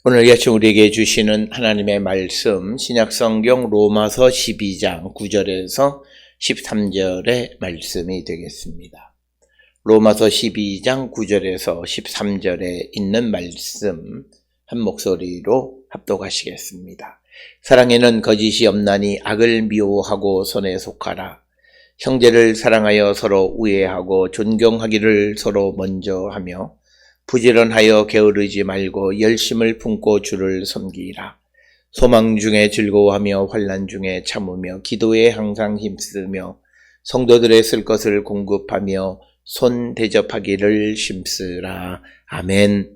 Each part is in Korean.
오늘 이 아침 우리에게 주시는 하나님의 말씀, 신약성경 로마서 12장 9절에서 13절의 말씀이 되겠습니다. 로마서 12장 9절에서 13절에 있는 말씀 한 목소리로 합독하시겠습니다. 사랑에는 거짓이 없나니 악을 미워하고 선에 속하라. 형제를 사랑하여 서로 우애하고 존경하기를 서로 먼저 하며 부지런하여 게으르지 말고 열심을 품고 주를 섬기라. 소망 중에 즐거워하며 환난 중에 참으며 기도에 항상 힘쓰며 성도들의 쓸 것을 공급하며 손 대접하기를 힘쓰라. 아멘.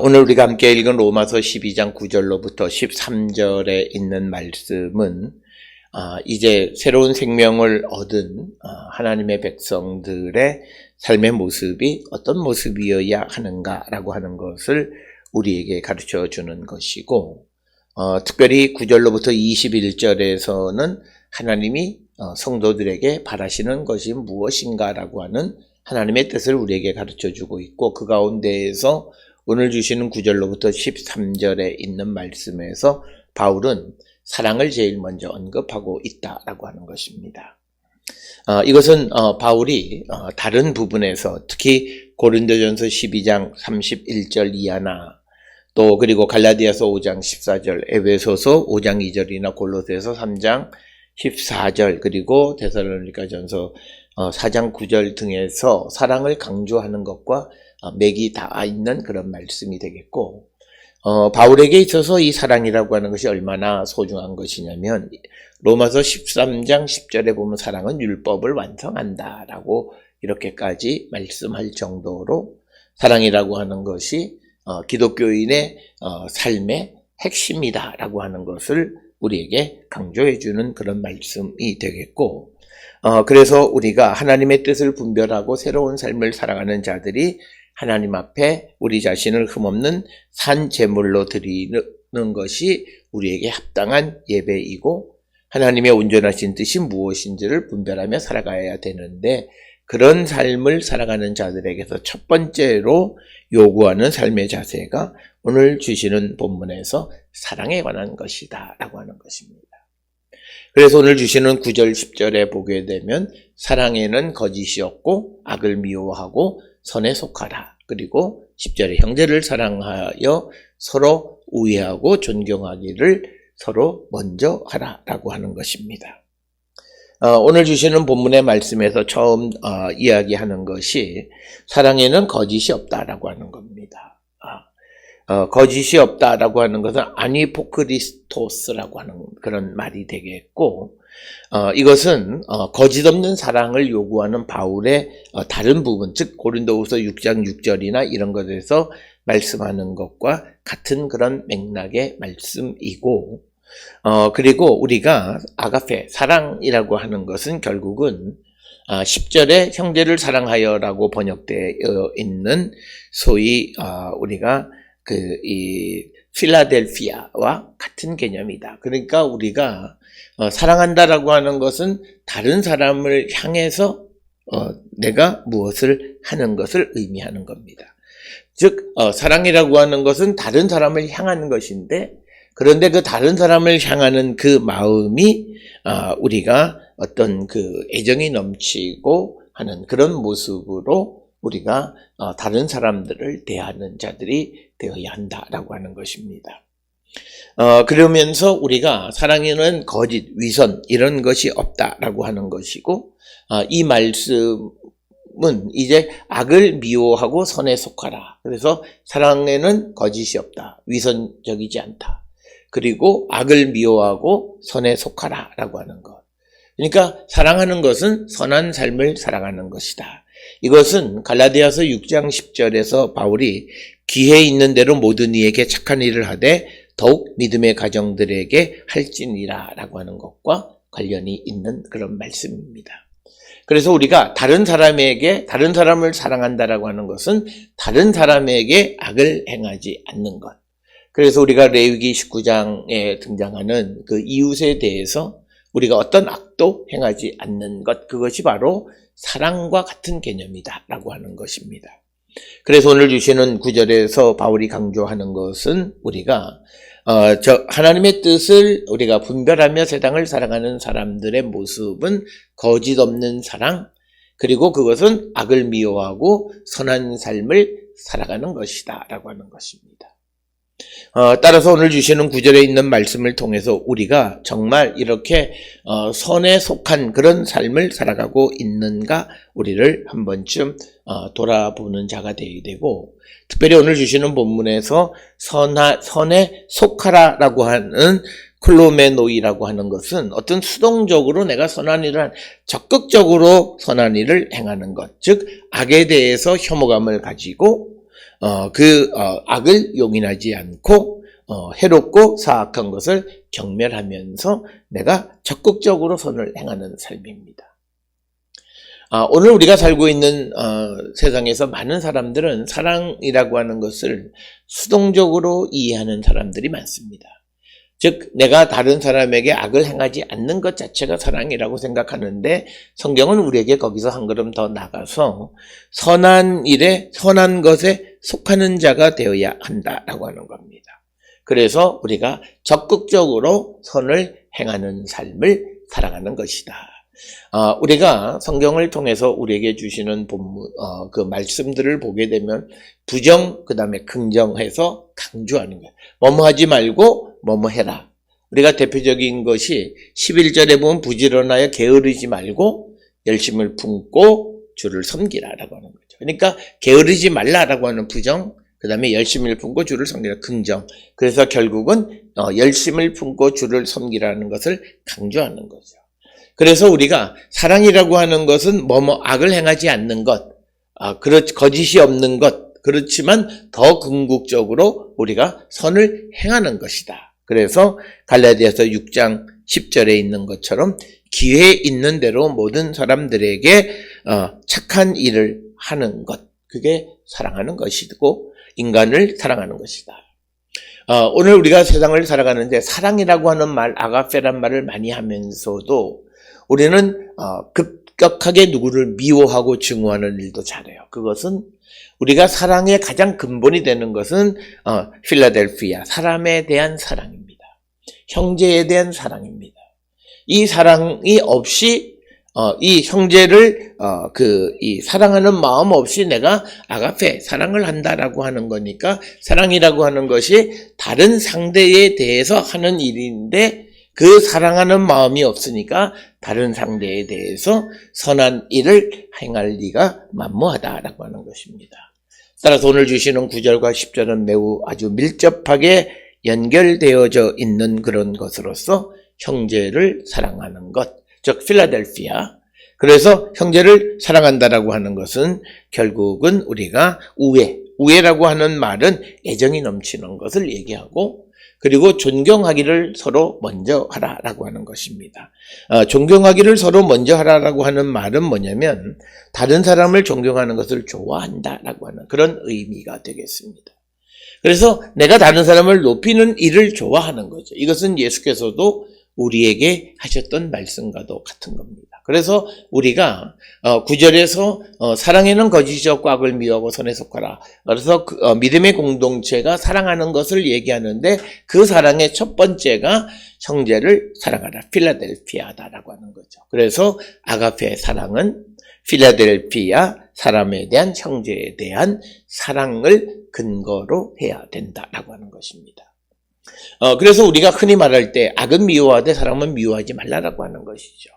오늘 우리가 함께 읽은 로마서 12장 9절로부터 13절에 있는 말씀은 이제 새로운 생명을 얻은 하나님의 백성들의 삶의 모습이 어떤 모습이어야 하는가라고 하는 것을 우리에게 가르쳐 주는 것이고, 특별히 9절로부터 21절에서는 하나님이 성도들에게 바라시는 것이 무엇인가라고 하는 하나님의 뜻을 우리에게 가르쳐 주고 있고, 그 가운데에서 오늘 주시는 9절로부터 13절에 있는 말씀에서 바울은 사랑을 제일 먼저 언급하고 있다라고 하는 것입니다. 이것은 바울이 다른 부분에서 특히 고린도전서 12장 31절 이하나 또 그리고 갈라디아서 5장 14절, 에베소서 5장 2절이나 골로새서 3장 14절 그리고 데살로니가전서 4장 9절 등에서 사랑을 강조하는 것과 맥이 닿아 있는 그런 말씀이 되겠고, 바울에게 있어서 이 사랑이라고 하는 것이 얼마나 소중한 것이냐면 로마서 13장 10절에 보면 사랑은 율법을 완성한다라고 이렇게까지 말씀할 정도로 사랑이라고 하는 것이 기독교인의 삶의 핵심이다라고 하는 것을 우리에게 강조해 주는 그런 말씀이 되겠고, 그래서 우리가 하나님의 뜻을 분별하고 새로운 삶을 살아가는 자들이 하나님 앞에 우리 자신을 흠없는 산 제물로 드리는 것이 우리에게 합당한 예배이고, 하나님의 온전하신 뜻이 무엇인지를 분별하며 살아가야 되는데, 그런 삶을 살아가는 자들에게서 첫 번째로 요구하는 삶의 자세가 오늘 주시는 본문에서 사랑에 관한 것이다 라고 하는 것입니다. 그래서 오늘 주시는 9절 10절에 보게 되면 사랑에는 거짓이 없고 악을 미워하고 선에 속하라. 그리고 10절에 형제를 사랑하여 서로 우애하고 존경하기를 서로 먼저 하라라고 하는 것입니다. 오늘 주시는 본문의 말씀에서 처음 이야기하는 것이 사랑에는 거짓이 없다라고 하는 겁니다. 거짓이 없다라고 하는 것은 아니포크리스토스라고 하는 그런 말이 되겠고, 이것은 거짓 없는 사랑을 요구하는 바울의 다른 부분, 즉 고린도후서 6장 6절이나 이런 것에서 말씀하는 것과 같은 그런 맥락의 말씀이고, 그리고 우리가 아가페, 사랑이라고 하는 것은 결국은 10절에 형제를 사랑하여라고 번역되어 있는 소위 우리가 이 필라델피아와 같은 개념이다. 그러니까 우리가 사랑한다라고 하는 것은 다른 사람을 향해서 내가 무엇을 하는 것을 의미하는 겁니다. 즉 사랑이라고 하는 것은 다른 사람을 향하는 것인데, 그런데 그 다른 사람을 향하는 그 마음이 우리가 어떤 그 애정이 넘치고 하는 그런 모습으로 우리가 다른 사람들을 대하는 자들이 되어야 한다라고 하는 것입니다. 그러면서 우리가 사랑에는 거짓, 위선 이런 것이 없다라고 하는 것이고, 이 말씀은 이제 악을 미워하고 선에 속하라. 그래서 사랑에는 거짓이 없다, 위선적이지 않다. 그리고 악을 미워하고 선에 속하라 라고 하는 것. 그러니까 사랑하는 것은 선한 삶을 살아가는 것이다. 이것은 갈라디아서 6장 10절에서 바울이 기회 있는 대로 모든 이에게 착한 일을 하되 더욱 믿음의 가정들에게 할지니라 라고 하는 것과 관련이 있는 그런 말씀입니다. 그래서 우리가 다른 사람을 사랑한다라고 하는 것은 다른 사람에게 악을 행하지 않는 것. 그래서 우리가 레위기 19장에 등장하는 그 이웃에 대해서 우리가 어떤 악도 행하지 않는 것, 그것이 바로 사랑과 같은 개념이다 라고 하는 것입니다. 그래서 오늘 주시는 구절에서 바울이 강조하는 것은 우리가 하나님의 뜻을 우리가 분별하며 세상을 살아가는 사람들의 모습은 거짓 없는 사랑, 그리고 그것은 악을 미워하고 선한 삶을 살아가는 것이다 라고 하는 것입니다. 따라서 오늘 주시는 구절에 있는 말씀을 통해서 우리가 정말 이렇게 선에 속한 그런 삶을 살아가고 있는가 우리를 한 번쯤 돌아보는 자가 되어야 되고, 특별히 오늘 주시는 본문에서 선에 속하라라고 하는 클로메노이라고 하는 것은 어떤 수동적으로 내가 선한 일을 적극적으로 선한 일을 행하는 것, 즉 악에 대해서 혐오감을 가지고 악을 용인하지 않고 해롭고 사악한 것을 경멸하면서 내가 적극적으로 선을 행하는 삶입니다. 오늘 우리가 살고 있는 세상에서 많은 사람들은 사랑이라고 하는 것을 수동적으로 이해하는 사람들이 많습니다. 즉 내가 다른 사람에게 악을 행하지 않는 것 자체가 사랑이라고 생각하는데, 성경은 우리에게 거기서 한 걸음 더 나가서 선한 일에 선한 것에 속하는 자가 되어야 한다라고 하는 겁니다. 그래서 우리가 적극적으로 선을 행하는 삶을 살아가는 것이다. 우리가 성경을 통해서 우리에게 주시는 본문, 그 말씀들을 보게 되면 부정, 그 다음에 긍정해서 강조하는 거예요. 뭐뭐 하지 말고 뭐뭐 해라. 우리가 대표적인 것이 11절에 보면 부지런하여 게으르지 말고 열심을 품고 주를 섬기라라고 하는 거죠. 그러니까 게으르지 말라라고 하는 부정, 그 다음에 열심을 품고 주를 섬기라 긍정. 그래서 결국은 열심을 품고 주를 섬기라는 것을 강조하는 거죠. 그래서 우리가 사랑이라고 하는 것은 뭐뭐 악을 행하지 않는 것, 거짓이 없는 것, 그렇지만 더 궁극적으로 우리가 선을 행하는 것이다. 그래서 갈라디아서 6장 10절에 있는 것처럼 기회 있는 대로 모든 사람들에게 착한 일을 하는 것, 그게 사랑하는 것이고 인간을 사랑하는 것이다. 오늘 우리가 세상을 살아가는데 사랑이라고 하는 말, 아가페란 말을 많이 하면서도 우리는 급격하게 누구를 미워하고 증오하는 일도 잘해요. 그것은 우리가 사랑의 가장 근본이 되는 것은 필라델피아, 사람에 대한 사랑입니다. 형제에 대한 사랑입니다. 이 사랑이 없이 이 형제를 이 사랑하는 마음 없이 내가 아가페, 사랑을 한다라고 하는 거니까, 사랑이라고 하는 것이 다른 상대에 대해서 하는 일인데 그 사랑하는 마음이 없으니까 다른 상대에 대해서 선한 일을 행할 리가 만무하다라고 하는 것입니다. 따라서 오늘 주시는 9절과 10절은 매우 아주 밀접하게 연결되어져 있는 그런 것으로서 형제를 사랑하는 것, 즉 필라델피아. 그래서 형제를 사랑한다라고 하는 것은 결국은 우리가 우애라고 하는 말은 애정이 넘치는 것을 얘기하고, 그리고 존경하기를 서로 먼저 하라라고 하는 것입니다. 존경하기를 서로 먼저 하라라고 하는 말은 뭐냐면 다른 사람을 존경하는 것을 좋아한다라고 하는 그런 의미가 되겠습니다. 그래서 내가 다른 사람을 높이는 일을 좋아하는 거죠. 이것은 예수께서도 우리에게 하셨던 말씀과도 같은 겁니다. 그래서 우리가 9절에서 사랑에는 거짓이 없고 악을 미워하고 선에 속하라. 그래서 믿음의 공동체가 사랑하는 것을 얘기하는데 그 사랑의 첫 번째가 형제를 사랑하라, 필라델피아다라고 하는 거죠. 그래서 아가페의 사랑은 필라델피아, 사람에 대한, 형제에 대한 사랑을 근거로 해야 된다라고 하는 것입니다. 그래서 우리가 흔히 말할 때 악은 미워하되 사람은 미워하지 말라라고 하는 것이죠.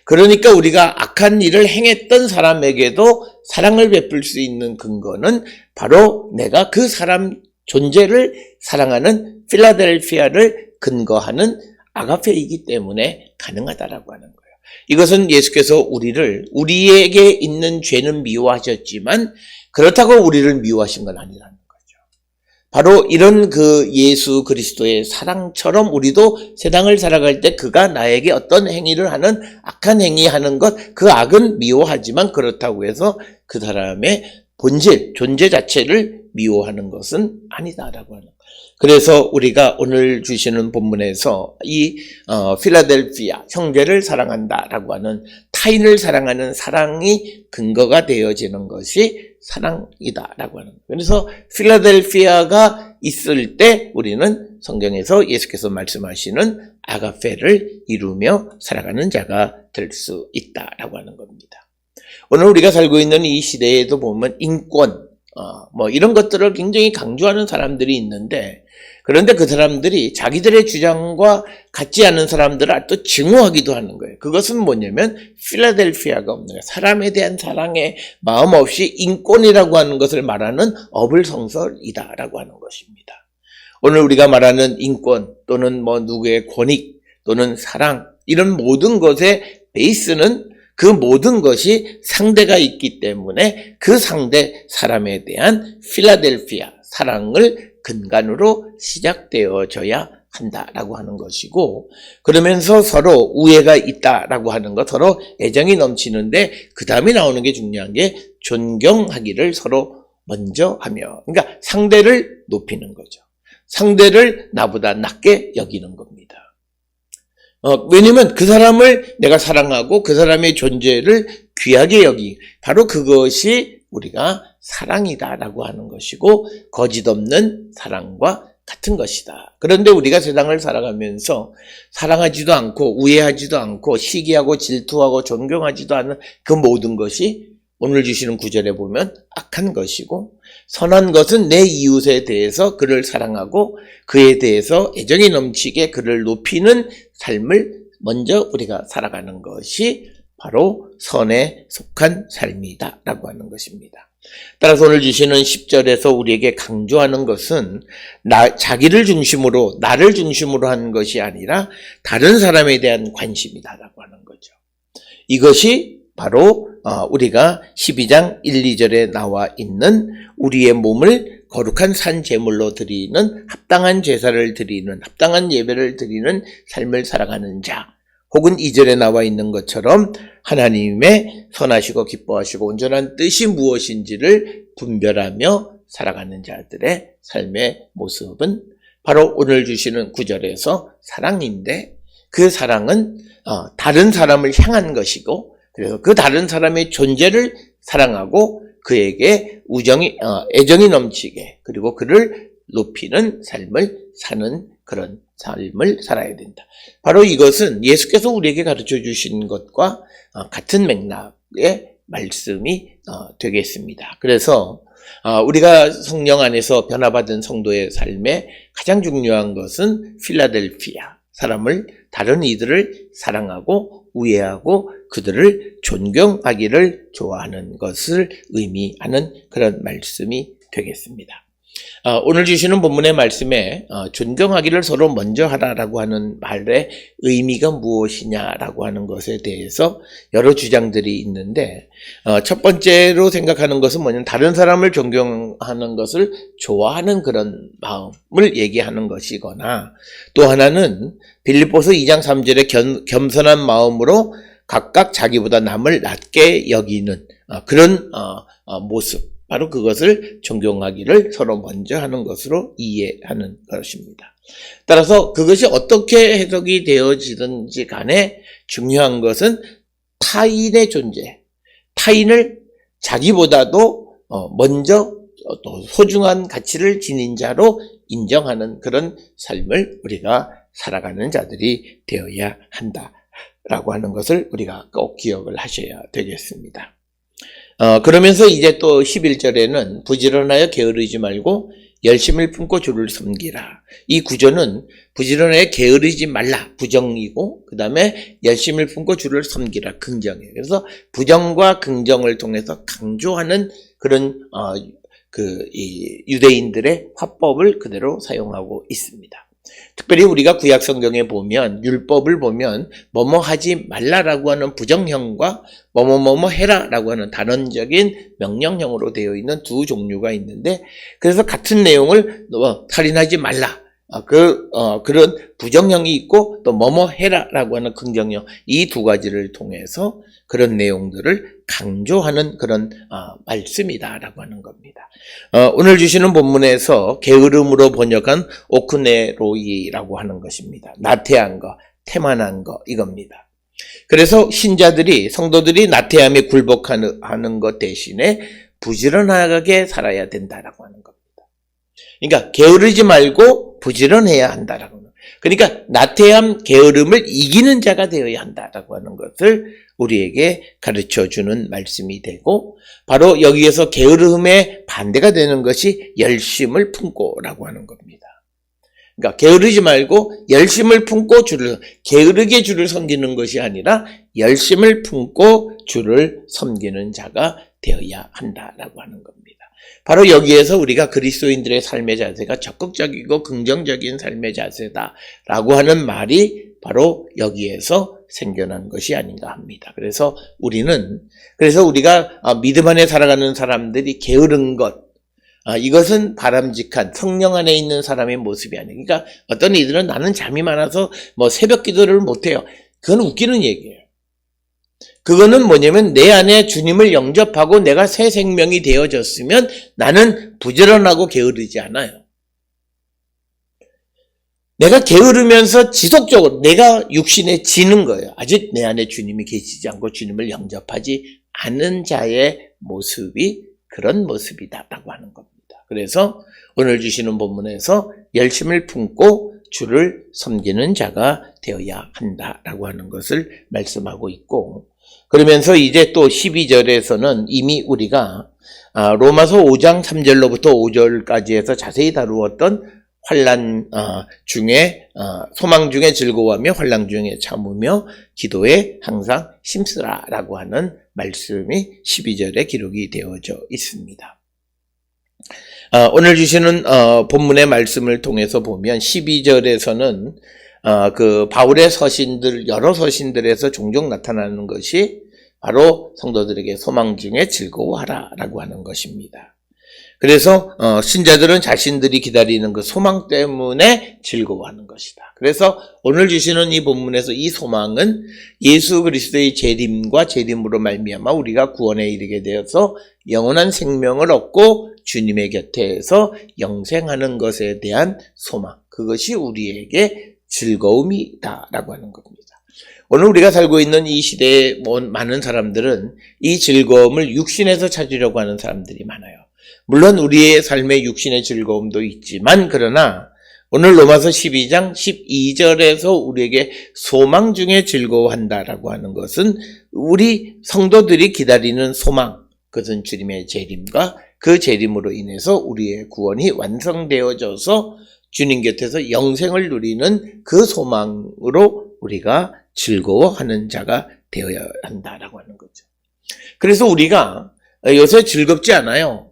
그러니까 우리가 악한 일을 행했던 사람에게도 사랑을 베풀 수 있는 근거는 바로 내가 그 사람 존재를 사랑하는 필라델피아를 근거하는 아가페이기 때문에 가능하다라고 하는 거예요. 이것은 예수께서 우리에게 있는 죄는 미워하셨지만 그렇다고 우리를 미워하신 건 아니라는 거죠. 바로 이런 그 예수 그리스도의 사랑처럼 우리도 세상을 살아갈 때 그가 나에게 어떤 행위를 하는 악한 행위 하는 것, 그 악은 미워하지만 그렇다고 해서 그 사람의 본질, 존재 자체를 미워하는 것은 아니다라고 하는. 그래서 우리가 오늘 주시는 본문에서 이 필라델피아 형제를 사랑한다라고 하는 타인을 사랑하는 사랑이 근거가 되어지는 것이 사랑이다라고 하는. 그래서 필라델피아가 있을 때 우리는 성경에서 예수께서 말씀하시는 아가페를 이루며 살아가는 자가 될 수 있다라고 하는 겁니다. 오늘 우리가 살고 있는 이 시대에도 보면 인권, 이런 것들을 굉장히 강조하는 사람들이 있는데, 그런데 그 사람들이 자기들의 주장과 같지 않은 사람들을 또 증오하기도 하는 거예요. 그것은 뭐냐면 필라델피아가 없는 거예요. 사람에 대한 사랑의 마음 없이 인권이라고 하는 것을 말하는 어불성설이다라고 하는 것입니다. 오늘 우리가 말하는 인권 또는 누구의 권익 또는 사랑, 이런 모든 것의 베이스는 그 모든 것이 상대가 있기 때문에 그 상대 사람에 대한 필라델피아 사랑을 근간으로 시작되어져야 한다라고 하는 것이고, 그러면서 서로 우애가 있다라고 하는 것, 서로 애정이 넘치는데 그 다음에 나오는 게 중요한 게 존경하기를 서로 먼저 하며, 그러니까 상대를 높이는 거죠. 상대를 나보다 낮게 여기는 겁니다. 왜냐면 그 사람을 내가 사랑하고 그 사람의 존재를 귀하게 여기, 바로 그것이 우리가 사랑이다라고 하는 것이고 거짓 없는 사랑과 같은 것이다. 그런데 우리가 세상을 살아가면서 사랑하지도 않고 우애하지도 않고 시기하고 질투하고 존경하지도 않는 그 모든 것이 오늘 주시는 구절에 보면 악한 것이고, 선한 것은 내 이웃에 대해서 그를 사랑하고 그에 대해서 애정이 넘치게 그를 높이는 삶을 먼저 우리가 살아가는 것이 바로 선에 속한 삶이다라고 하는 것입니다. 따라서 오늘 주시는 10절에서 우리에게 강조하는 것은 자기를 중심으로, 나를 중심으로 하는 것이 아니라 다른 사람에 대한 관심이다라고 하는 거죠. 이것이 바로 우리가 12장 1, 2절에 나와 있는 우리의 몸을 거룩한 산 제물로 드리는, 합당한 제사를 드리는, 합당한 예배를 드리는 삶을 살아가는 자, 혹은 2절에 나와 있는 것처럼 하나님의 선하시고 기뻐하시고 온전한 뜻이 무엇인지를 분별하며 살아가는 자들의 삶의 모습은 바로 오늘 주시는 9절에서 사랑인데, 그 사랑은 다른 사람을 향한 것이고, 그래서 그 다른 사람의 존재를 사랑하고 그에게 애정이 넘치게, 그리고 그를 높이는 삶을 사는 그런 삶을 살아야 된다. 바로 이것은 예수께서 우리에게 가르쳐 주신 것과 같은 맥락의 말씀이 되겠습니다. 그래서 우리가 성령 안에서 변화받은 성도의 삶에 가장 중요한 것은 필라델피아, 다른 이들을 사랑하고 우애하고 그들을 존경하기를 좋아하는 것을 의미하는 그런 말씀이 되겠습니다. 오늘 주시는 본문의 말씀에 존경하기를 서로 먼저 하라라고 하는 말의 의미가 무엇이냐라고 하는 것에 대해서 여러 주장들이 있는데, 첫 번째로 생각하는 것은 뭐냐면 다른 사람을 존경하는 것을 좋아하는 그런 마음을 얘기하는 것이거나, 또 하나는 빌립보서 2장 3절에 겸손한 마음으로 각각 자기보다 남을 낮게 여기는 그런 모습, 바로 그것을 존경하기를 서로 먼저 하는 것으로 이해하는 것입니다. 따라서 그것이 어떻게 해석이 되어지든지 간에 중요한 것은 타인의 존재, 타인을 자기보다도 먼저 또 소중한 가치를 지닌 자로 인정하는 그런 삶을 우리가 살아가는 자들이 되어야 한다라고 하는 것을 우리가 꼭 기억을 하셔야 되겠습니다. 그러면서 이제 또 11절에는 부지런하여 게으르지 말고 열심을 품고 주를 섬기라. 이 구조는 부지런하여 게으르지 말라, 부정이고, 그 다음에 열심을 품고 주를 섬기라, 긍정이에요. 그래서 부정과 긍정을 통해서 강조하는 그런 이 유대인들의 화법을 그대로 사용하고 있습니다. 특별히 우리가 구약 성경에 보면, 율법을 보면 뭐뭐 하지 말라라고 하는 부정형과 뭐뭐 해라라고 하는 단언적인 명령형으로 되어 있는 두 종류가 있는데, 그래서 같은 내용을 살인하지 말라, 그런 부정형이 있고 또 뭐뭐 해라라고 하는 긍정형, 이 두 가지를 통해서 그런 내용들을 강조하는 그런 말씀이다라고 하는 겁니다. 오늘 주시는 본문에서 게으름으로 번역한 오크네로이라고 하는 것입니다. 나태한 거, 태만한 거, 이겁니다. 그래서 신자들이, 성도들이 나태함에 굴복하는 것 대신에 부지런하게 살아야 된다라고 하는 겁니다. 그러니까 게으르지 말고 부지런해야 한다라고. 그러니까 나태함, 게으름을 이기는 자가 되어야 한다라고 하는 것을 우리에게 가르쳐주는 말씀이 되고, 바로 여기에서 게으름의 반대가 되는 것이 열심을 품고라고 하는 겁니다. 그러니까 게으르지 말고 열심을 품고 게으르게 주를 섬기는 것이 아니라 열심을 품고 주를 섬기는 자가 되어야 한다라고 하는 겁니다. 바로 여기에서 우리가 그리스도인들의 삶의 자세가 적극적이고 긍정적인 삶의 자세다라고 하는 말이 바로 여기에서 생겨난 것이 아닌가 합니다. 그래서 우리가 믿음 안에 살아가는 사람들이 게으른 것, 이것은 바람직한 성령 안에 있는 사람의 모습이 아니에요. 그러니까 어떤 이들은 나는 잠이 많아서 새벽 기도를 못해요. 그건 웃기는 얘기예요. 그거는 뭐냐면 내 안에 주님을 영접하고 내가 새 생명이 되어졌으면 나는 부지런하고 게으르지 않아요. 내가 게으르면서 지속적으로 내가 육신에 지는 거예요. 아직 내 안에 주님이 계시지 않고 주님을 영접하지 않은 자의 모습이 그런 모습이다라고 하는 겁니다. 그래서 오늘 주시는 본문에서 열심을 품고 주를 섬기는 자가 되어야 한다라고 하는 것을 말씀하고 있고, 그러면서 이제 또 12절에서는 이미 우리가 로마서 5장 3절로부터 5절까지 해서 자세히 다루었던 환난 중에 소망 중에 즐거워하며 환난 중에 참으며 기도에 항상 힘쓰라라고 하는 말씀이 12절에 기록이 되어져 있습니다. 오늘 주시는 본문의 말씀을 통해서 보면 12절에서는 그 바울의 서신들, 여러 서신들에서 종종 나타나는 것이 바로 성도들에게 소망 중에 즐거워하라라고 하는 것입니다. 그래서 신자들은 자신들이 기다리는 그 소망 때문에 즐거워하는 것이다. 그래서 오늘 주시는 이 본문에서 이 소망은 예수 그리스도의 재림과 재림으로 말미암아 우리가 구원에 이르게 되어서 영원한 생명을 얻고 주님의 곁에서 영생하는 것에 대한 소망, 그것이 우리에게 즐거움이다라고 하는 겁니다. 오늘 우리가 살고 있는 이 시대에 많은 사람들은 이 즐거움을 육신에서 찾으려고 하는 사람들이 많아요. 물론 우리의 삶의 육신의 즐거움도 있지만, 그러나 오늘 로마서 12장 12절에서 우리에게 소망 중에 즐거워한다라고 하는 것은 우리 성도들이 기다리는 소망, 그것은 주님의 재림과 그 재림으로 인해서 우리의 구원이 완성되어져서 주님 곁에서 영생을 누리는 그 소망으로 우리가 즐거워하는 자가 되어야 한다라고 하는 거죠. 그래서 우리가 요새 즐겁지 않아요.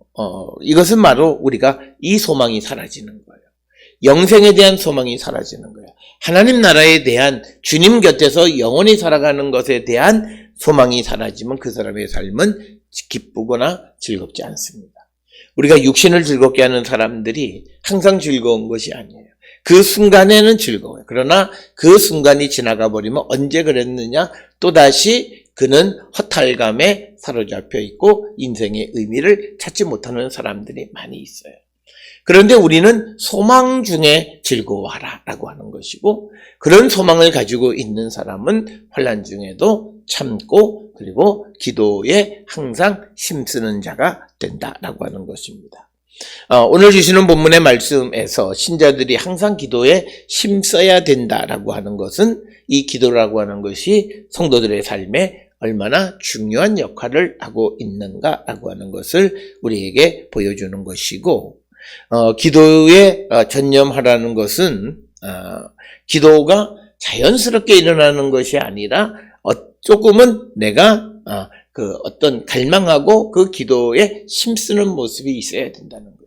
이것은 바로 우리가 이 소망이 사라지는 거예요. 영생에 대한 소망이 사라지는 거예요. 하나님 나라에 대한 주님 곁에서 영원히 살아가는 것에 대한 소망이 사라지면 그 사람의 삶은 기쁘거나 즐겁지 않습니다. 우리가 육신을 즐겁게 하는 사람들이 항상 즐거운 것이 아니에요. 그 순간에는 즐거워요. 그러나 그 순간이 지나가 버리면 언제 그랬느냐? 또다시 그는 허탈감에 사로잡혀 있고 인생의 의미를 찾지 못하는 사람들이 많이 있어요. 그런데 우리는 소망 중에 즐거워하라라고 하는 것이고, 그런 소망을 가지고 있는 사람은 환난 중에도 참고 그리고 기도에 항상 힘쓰는 자가 된다라고 하는 것입니다. 오늘 주시는 본문의 말씀에서 신자들이 항상 기도에 힘써야 된다라고 하는 것은 이 기도라고 하는 것이 성도들의 삶에 얼마나 중요한 역할을 하고 있는가라고 하는 것을 우리에게 보여주는 것이고, 기도에 전념하라는 것은 기도가 자연스럽게 일어나는 것이 아니라 조금은 내가 어떤 갈망하고 그 기도에 힘쓰는 모습이 있어야 된다는 거죠.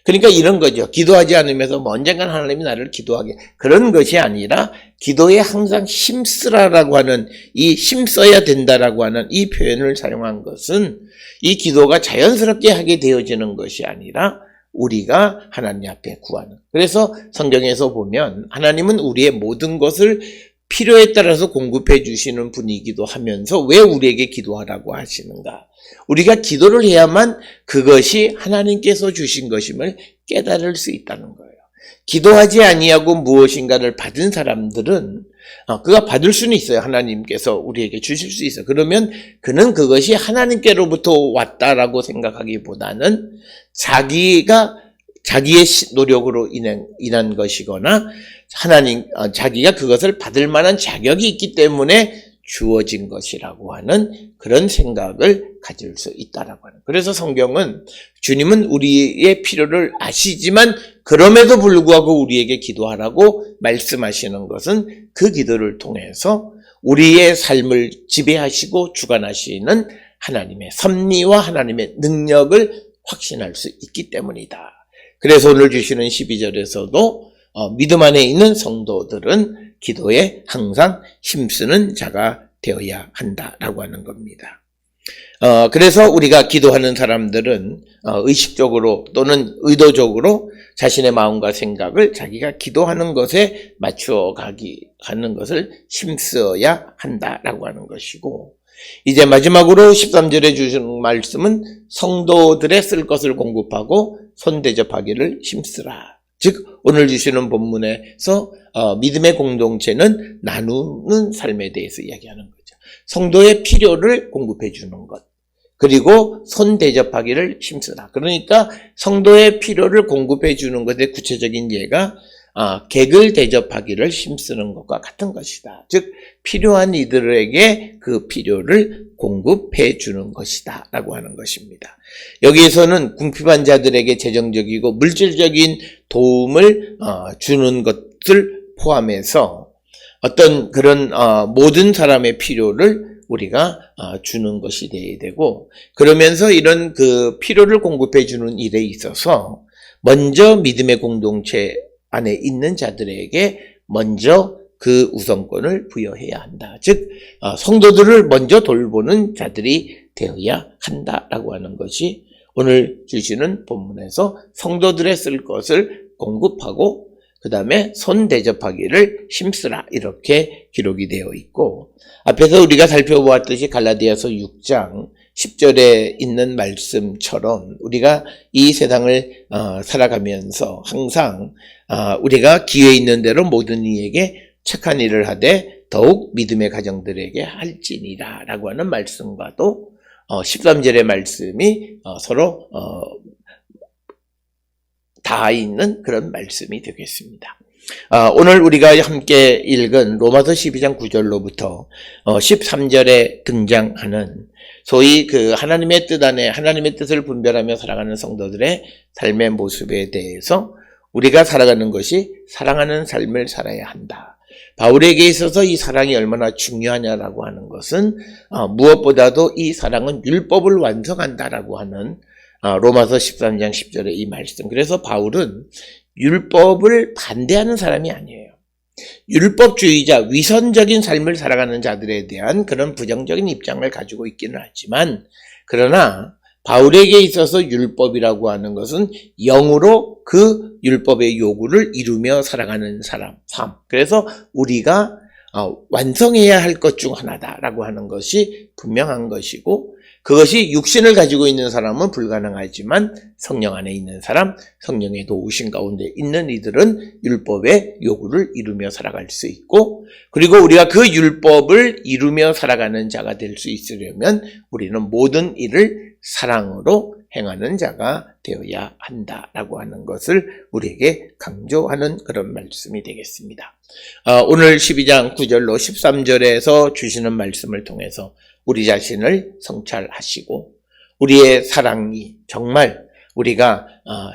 그러니까 이런 거죠. 기도하지 않으면서 언젠간 하나님이 나를 기도하게, 그런 것이 아니라 기도에 항상 힘쓰라라고 하는, 이 힘써야 된다라고 하는 이 표현을 사용한 것은 이 기도가 자연스럽게 하게 되어지는 것이 아니라 우리가 하나님 앞에 구하는. 그래서 성경에서 보면 하나님은 우리의 모든 것을 필요에 따라서 공급해 주시는 분이기도 하면서 왜 우리에게 기도하라고 하시는가? 우리가 기도를 해야만 그것이 하나님께서 주신 것임을 깨달을 수 있다는 거예요. 기도하지 아니하고 무엇인가를 받은 사람들은 그가 받을 수는 있어요. 하나님께서 우리에게 주실 수 있어요. 그러면 그는 그것이 하나님께로부터 왔다라고 생각하기보다는 자기의 노력으로 인한 것이거나 자기가 그것을 받을 만한 자격이 있기 때문에 주어진 것이라고 하는 그런 생각을 가질 수 있다라고 하는. 그래서 성경은 주님은 우리의 필요를 아시지만 그럼에도 불구하고 우리에게 기도하라고 말씀하시는 것은 그 기도를 통해서 우리의 삶을 지배하시고 주관하시는 하나님의 섭리와 하나님의 능력을 확신할 수 있기 때문이다. 그래서 오늘 주시는 12절에서도 믿음 안에 있는 성도들은 기도에 항상 힘쓰는 자가 되어야 한다라고 하는 겁니다. 그래서 우리가 기도하는 사람들은 의식적으로 또는 의도적으로 자신의 마음과 생각을 자기가 기도하는 것에 맞추어 가는 것을 힘써야 한다라고 하는 것이고, 이제 마지막으로 13절에 주신 말씀은 성도들의 쓸 것을 공급하고 손대접하기를 힘쓰라. 즉 오늘 주시는 본문에서 믿음의 공동체는 나누는 삶에 대해서 이야기하는 거죠. 성도의 필요를 공급해 주는 것, 그리고 손대접하기를 힘쓰라. 그러니까 성도의 필요를 공급해 주는 것의 구체적인 예가 객을 대접하기를 힘쓰는 것과 같은 것이다. 즉 필요한 이들에게 그 필요를 공급해 주는 것이다 라고 하는 것입니다. 여기에서는 궁핍한 자들에게 재정적이고 물질적인 도움을 주는 것을 포함해서 어떤 그런 모든 사람의 필요를 우리가 주는 것이 되어야 되고, 그러면서 이런 그 필요를 공급해 주는 일에 있어서 먼저 믿음의 공동체 안에 있는 자들에게 먼저 그 우선권을 부여해야 한다. 즉 성도들을 먼저 돌보는 자들이 되어야 한다라고 하는 것이 오늘 주시는 본문에서 성도들의 쓸 것을 공급하고 그 다음에 손 대접하기를 힘쓰라 이렇게 기록이 되어 있고, 앞에서 우리가 살펴보았듯이 갈라디아서 6장 10절에 있는 말씀처럼 우리가 이 세상을 살아가면서 항상 우리가 기회 있는 대로 모든 이에게 착한 일을 하되 더욱 믿음의 가정들에게 할지니라 라고 하는 말씀과도 13절의 말씀이 서로 닿아 있는 그런 말씀이 되겠습니다. 오늘 우리가 함께 읽은 로마서 12장 9절로부터 13절에 등장하는 소위 그 하나님의 뜻 안에 하나님의 뜻을 분별하며 살아가는 성도들의 삶의 모습에 대해서 우리가 살아가는 것이 사랑하는 삶을 살아야 한다. 바울에게 있어서 이 사랑이 얼마나 중요하냐라고 하는 것은 무엇보다도 이 사랑은 율법을 완성한다라고 하는 로마서 13장 10절의 이 말씀. 그래서 바울은 율법을 반대하는 사람이 아니에요. 율법주의자, 위선적인 삶을 살아가는 자들에 대한 그런 부정적인 입장을 가지고 있기는 하지만, 그러나 바울에게 있어서 율법이라고 하는 것은 영으로 그 율법의 요구를 이루며 살아가는 삶. 그래서 우리가 완성해야 할 것 중 하나다라고 하는 것이 분명한 것이고, 그것이 육신을 가지고 있는 사람은 불가능하지만 성령 안에 있는 사람, 성령의 도우심 가운데 있는 이들은 율법의 요구를 이루며 살아갈 수 있고, 그리고 우리가 그 율법을 이루며 살아가는 자가 될 수 있으려면 우리는 모든 일을 사랑으로 행하는 자가 되어야 한다라고 하는 것을 우리에게 강조하는 그런 말씀이 되겠습니다. 오늘 12장 9절로 13절에서 주시는 말씀을 통해서 우리 자신을 성찰하시고 우리의 사랑이 정말 우리가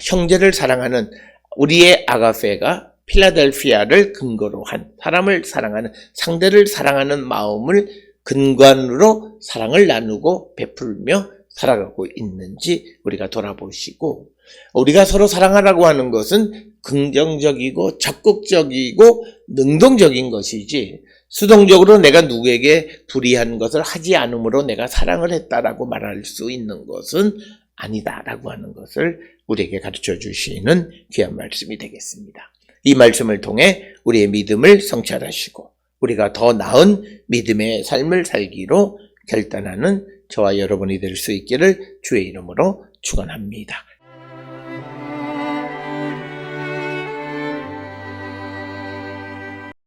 형제를 사랑하는 우리의 아가페가 필라델피아를 근거로 한 사람을 사랑하는, 상대를 사랑하는 마음을 근간으로 사랑을 나누고 베풀며 살아가고 있는지 우리가 돌아보시고, 우리가 서로 사랑하라고 하는 것은 긍정적이고 적극적이고 능동적인 것이지 수동적으로 내가 누구에게 불이한 것을 하지 않으므로 내가 사랑을 했다라고 말할 수 있는 것은 아니다라고 하는 것을 우리에게 가르쳐 주시는 귀한 말씀이 되겠습니다. 이 말씀을 통해 우리의 믿음을 성찰하시고 우리가 더 나은 믿음의 삶을 살기로 결단하는 저와 여러분이 될 수 있기를 주의 이름으로 축원합니다.